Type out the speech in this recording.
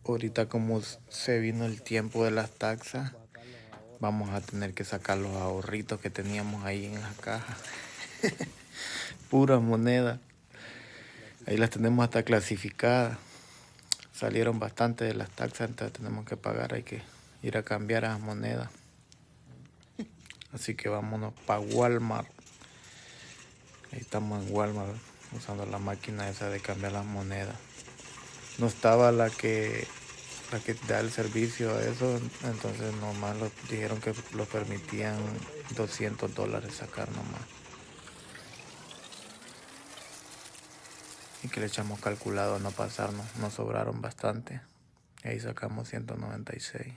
Ahorita como se vino el tiempo de las taxas, vamos a tener que sacar los ahorritos que teníamos ahí en la caja. Puras monedas. Ahí las tenemos hasta clasificadas. Salieron bastante de las taxas, entonces tenemos que pagar, hay que ir a cambiar esas monedas. Así que vámonos para Walmart. Ahí estamos en Walmart usando la máquina esa de cambiar las monedas. No estaba la que da el servicio a eso, entonces nomás dijeron que lo permitían $200 sacar nomás. Y que le echamos calculado a no pasarnos, nos sobraron bastante. Y ahí sacamos 196.